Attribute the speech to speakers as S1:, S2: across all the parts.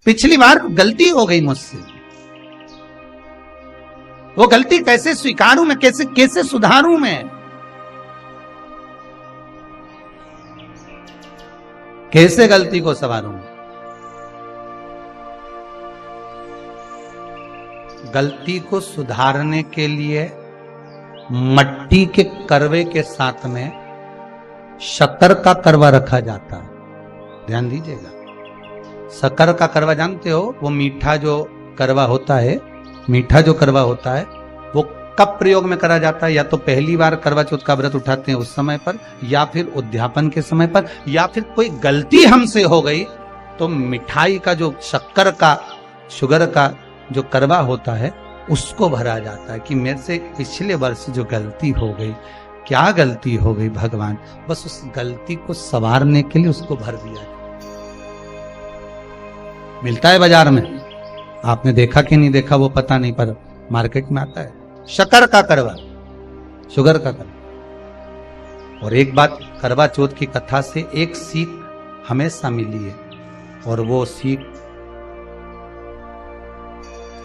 S1: पिछली बार गलती हो गई मुझसे, वो गलती कैसे स्वीकारूं मैं, कैसे कैसे सुधारूं मैं, कैसे गलती को संवारूं। गलती को सुधारने के लिए मट्टी के करवे के साथ में शक्कर का करवा रखा जाता है। ध्यान दीजिएगा, शक्कर का करवा जानते हो, वो मीठा जो करवा होता है, मीठा जो करवा होता है वो कब प्रयोग में करा जाता है? या तो पहली बार करवा चौथ का व्रत उठाते हैं उस समय पर, या फिर उद्यापन के समय पर, या फिर कोई गलती हमसे हो गई तो मिठाई का जो शक्कर का, शुगर का जो करवा होता है उसको भरा जाता है कि मेरे से पिछले वर्ष जो गलती हो गई, क्या गलती हो गई भगवान, बस उस गलती को संवारने के लिए उसको भर दिया। मिलता है बाजार में, आपने देखा कि नहीं देखा वो पता नहीं, पर मार्केट में आता है शक्कर का करवा, शुगर का करवा। और एक बात करवा चौथ की कथा से एक सीख हमेशा मिली है, और वो सीख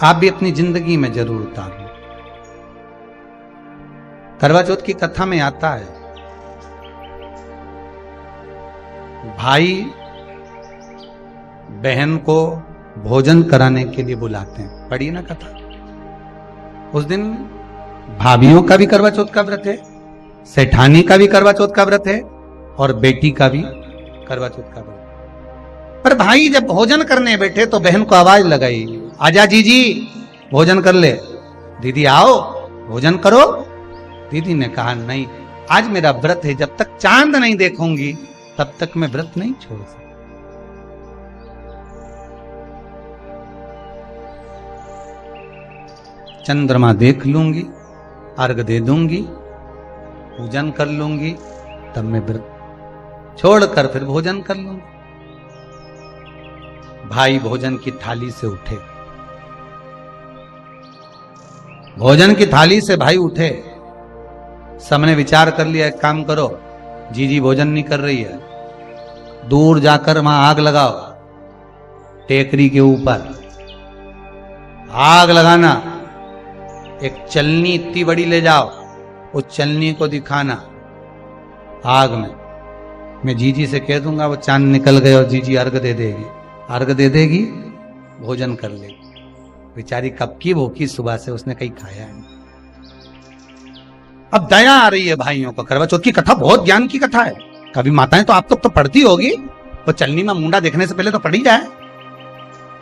S1: आप भी अपनी जिंदगी में जरूर उतार लो। करवा चौथ की कथा में आता है, भाई बहन को भोजन कराने के लिए बुलाते हैं, पढ़िए ना कथा। उस दिन भाभियों का भी करवा चौथ का व्रत है, सेठानी का भी करवा चौथ का व्रत है, और बेटी का भी करवा चौथ का व्रत। पर भाई जब भोजन करने बैठे तो बहन को आवाज लगाई, आजा जीजी भोजन कर ले। दीदी आओ भोजन करो। दीदी ने कहा नहीं, आज मेरा व्रत है, जब तक चांद नहीं देखूंगी तब तक मैं व्रत नहीं छोड़ सकती। चंद्रमा देख लूंगी, अर्घ दे दूंगी, पूजन कर लूंगी, तब मैं व्रत छोड़कर फिर भोजन कर लूंगी। भाई भोजन की थाली से उठे, भोजन की थाली से भाई उठे। सबने विचार कर लिया, एक काम करो, जीजी भोजन नहीं कर रही है, दूर जाकर वहां आग लगाओ, टेकरी के ऊपर आग लगाना, एक चलनी इतनी बड़ी ले जाओ, उस चलनी को दिखाना आग में। मैं जीजी से कह दूंगा, वो चांद निकल गए और जीजी अर्घ दे देगी, अर्घ दे देगी, भोजन कर लेगी। बेचारी कब की भूखी, सुबह से उसने कहीं खाया नहीं। अब दया आ रही है भाइयों को। करवा चौथ की कथा बहुत ज्ञान की कथा है, कभी माताएं तो आप लोग तो पढ़ती होगी, वो चलनी में मुंडा देखने से पहले तो पढ़ी जाए,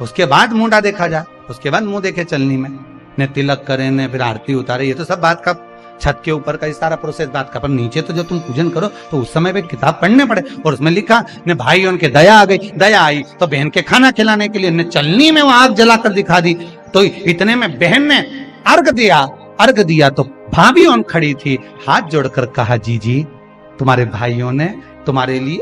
S1: उसके बाद मुंडा देखा जाए, उसके बाद मुंह देखे चलनी में, ने तिलक करे, ने फिर आरती उतारे। ये तो सब बात का छत के ऊपर का ये सारा प्रोसेस बात का, पर नीचे तो जब तुम पूजन करो तो उस समय पे किताब पढ़ने पड़े, और उसमें लिखा ने भाई उनके दया आ गई, दया आई तो बहन के खाना खिलाने के लिए ने चलनी में वो आग जलाकर दिखा दी। तो इतने में बहन ने अर्घ दिया, अर्घ दिया तो भाभी उन खड़ी थी, हाथ जोड़कर कहा, जीजी तुम्हारे भाइयों ने तुम्हारे लिए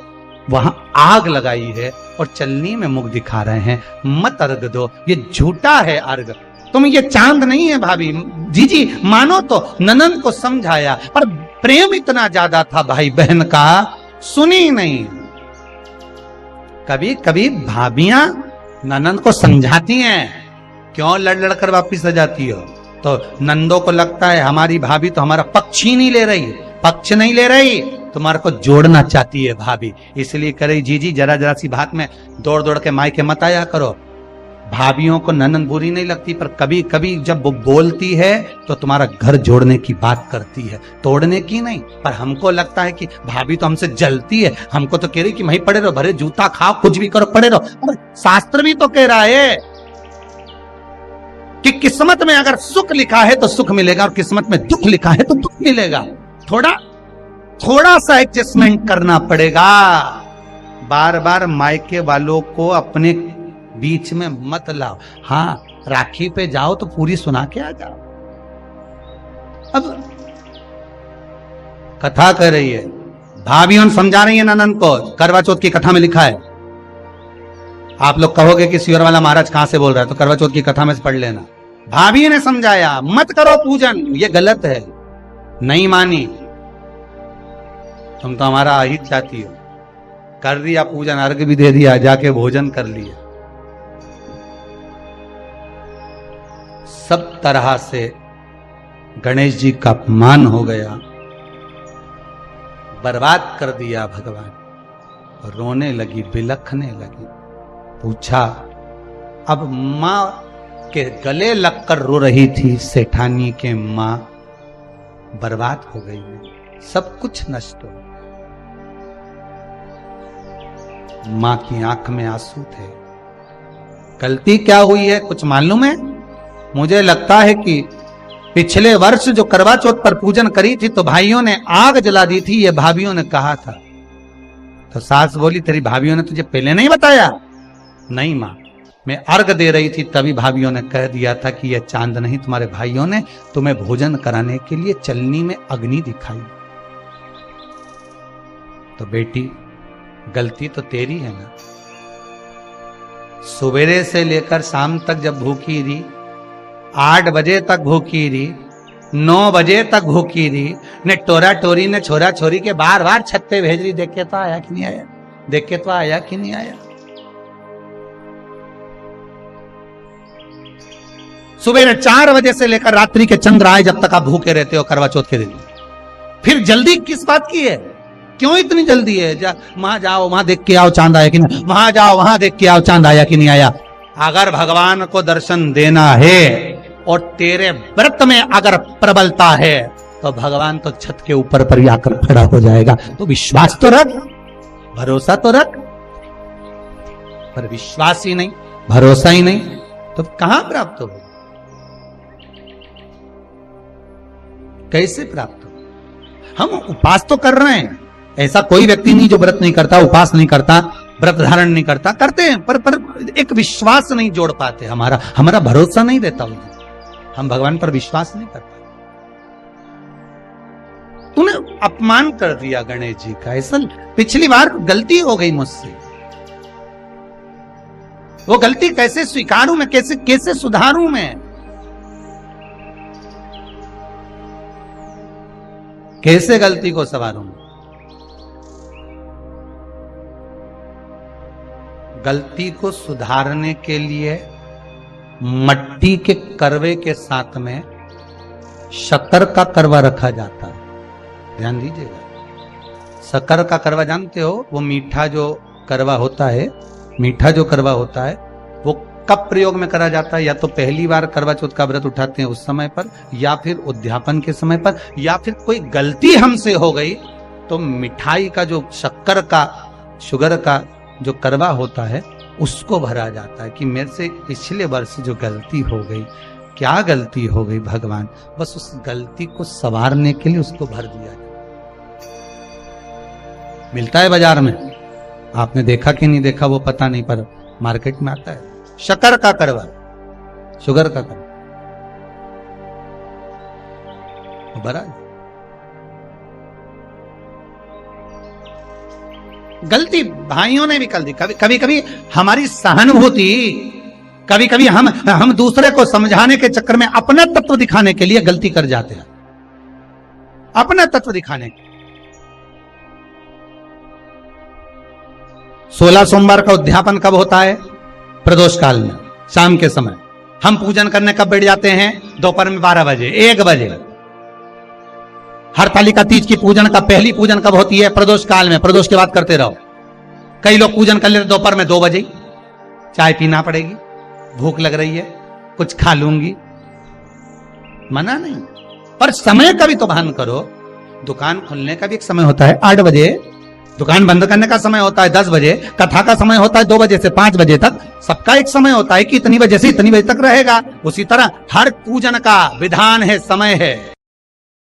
S1: वहां आग लगाई है और चलनी में मुख दिखा रहे हैं, मत अर्घ दो, ये झूठा है अर्घ, तुम ये चांद नहीं है भाभी। जीजी मानो तो ननंद को समझाया, पर प्रेम इतना ज्यादा था भाई बहन का, सुनी नहीं। कभी कभी भाभियां ननंद को समझाती हैं, क्यों लड़ लड़ कर वापिस आ जाती हो? तो नंदों को लगता है हमारी भाभी तो हमारा पक्ष ही नहीं ले रही, पक्ष नहीं ले रही, तुम्हारे को जोड़ना चाहती है भाभी, इसलिए करे जीजी जरा जरा सी बात में दौड़ दौड़ के मायके मत आया करो। भाभियों को ननंद बुरी नहीं लगती, पर कभी कभी जब वो बोलती है तो तुम्हारा घर जोड़ने की बात करती है, तोड़ने की नहीं। पर हमको लगता है कि भाभी तो हमसे जलती है, हमको तो कह रही कि वहीं पड़े रहो, भरे जूता खाओ, कुछ भी करो, पड़े रहो। और शास्त्र भी तो कह रहा है कि किस्मत में अगर सुख लिखा है तो सुख मिलेगा, और किस्मत में दुख लिखा है तो दुख मिलेगा। थोड़ा सा एडजस्टमेंट करना पड़ेगा। बार बार मायके वालों को अपने बीच में मत लाओ। हाँ, राखी पे जाओ तो पूरी सुना के आ जाओ। अब कथा कर रही है, भाभी उन समझा रही है ननंद को, करवा चौथ की कथा में लिखा है। आप लोग कहोगे कि सियोर वाला महाराज कहां से बोल रहा है, तो करवा चौथ की कथा में से पढ़ लेना। भाभी ने समझाया, मत करो पूजन, ये गलत है, नहीं मानी, तुम तो हमारा अहित चाहती हो। कर दिया पूजन, अर्घ भी दे दिया, जाके भोजन कर लिया। सब तरह से गणेश जी का अपमान हो गया, बर्बाद कर दिया भगवान। रोने लगी, बिलखने लगी। पूछा, अब मां के गले लगकर रो रही थी सेठानी के मां, बर्बाद हो गई है, सब कुछ नष्ट हो। मां की आंख में आंसू थे। गलती क्या हुई है कुछ मालूम है? मुझे लगता है कि पिछले वर्ष जो करवा चौथ पर पूजन करी थी तो भाइयों ने आग जला दी थी, ये भाभियों ने कहा था। तो सास बोली, तेरी भाभियों ने तुझे पहले नहीं बताया? नहीं मां, मैं अर्घ दे रही थी तभी भाभियों ने कह दिया था कि यह चांद नहीं, तुम्हारे भाइयों ने तुम्हें भोजन कराने के लिए चलनी में अग्नि दिखाई। तो बेटी गलती तो तेरी है ना। सवेरे से लेकर शाम तक जब भूखी रही, 8 बजे तक भूखी रही, 9 बजे तक भूखी रही, ने टोरा टोरी ने छोरा छोरी के बार बार छत पे भेज रही, देख के तो आया कि नहीं आया, देख के तो आया कि नहीं आया। सुबह 4 बजे से लेकर रात्रि के चंद्र आए जब तक आप भूखे रहते हो करवा चौथ के दिन। फिर जल्दी किस बात की है? क्यों इतनी जल्दी है? वहां जाओ, वहां देख के आओ चांद आया कि नहीं, वहां जाओ, वहां देख के आओ चांद आया कि नहीं आया। अगर भगवान को दर्शन देना है और तेरे व्रत में अगर प्रबलता है तो भगवान तो छत के ऊपर पर ही आकर खड़ा हो जाएगा। तो विश्वास तो रख, भरोसा तो रख। पर विश्वास ही नहीं, भरोसा ही नहीं, तो कहां प्राप्त हो? कैसे प्राप्त हो? हम उपास तो कर रहे हैं, ऐसा कोई व्यक्ति नहीं जो व्रत नहीं करता, उपास नहीं करता, व्रत धारण नहीं करता, करते हैं, पर एक विश्वास नहीं जोड़ पाते। हमारा भरोसा नहीं रहता उन्हें, हम भगवान पर विश्वास नहीं करते। तूने अपमान कर दिया गणेश जी का। ऐसा पिछली बार गलती हो गई मुझसे, वो गलती कैसे स्वीकारूं मैं, कैसे सुधारूं मैं? कैसे गलती को संवारूं? गलती को सुधारने के लिए मट्टी के करवे के साथ में शक्कर का करवा रखा जाता है। ध्यान दीजिएगा, शक्कर का करवा जानते हो? वो मीठा जो करवा होता है, मीठा जो करवा होता है वो कब प्रयोग में करा जाता है? या तो पहली बार करवा चौथ का व्रत उठाते हैं उस समय पर, या फिर उद्यापन के समय पर, या फिर कोई गलती हमसे हो गई तो मिठाई का जो शक्कर का, शुगर का जो करवा होता है उसको भरा जाता है कि मेरे से पिछले वर्ष जो गलती हो गई, क्या गलती हो गई भगवान, बस उस गलती को संवारने के लिए उसको भर दिया जाए। मिलता है बाजार में, आपने देखा कि नहीं देखा वो पता नहीं, पर मार्केट में आता है शक्कर का करवा, शुगर का करवा, वो भरा। गलती भाइयों ने भी कर दी। कभी कभी हमारी सहानुभूति, कभी कभी हम दूसरे को समझाने के चक्कर में अपना तत्व दिखाने के लिए गलती कर जाते हैं, अपना तत्व दिखाने के। 16 सोमवार का उद्यापन कब होता है? प्रदोष काल में, शाम के समय। हम पूजन करने कब बैठ जाते हैं? दोपहर में 12 बजे, 1 बजे। हरतालिका तीज की पूजन का पहली पूजन कब होती है? प्रदोष काल में। प्रदोष के बाद करते रहो। कई लोग पूजन कर लेते दोपहर में 2 बजे। चाय पीना पड़ेगी, भूख लग रही है, कुछ खा लूंगी, मना नहीं, पर समय का भी तो भान करो। दुकान खुलने का भी एक समय होता है 8 बजे, दुकान बंद करने का समय होता है 10 बजे, कथा का समय होता है 2 बजे से 5 बजे तक। सबका एक समय होता है कि इतनी बजे से इतनी बजे तक रहेगा। उसी तरह हर पूजन का विधान है, समय है।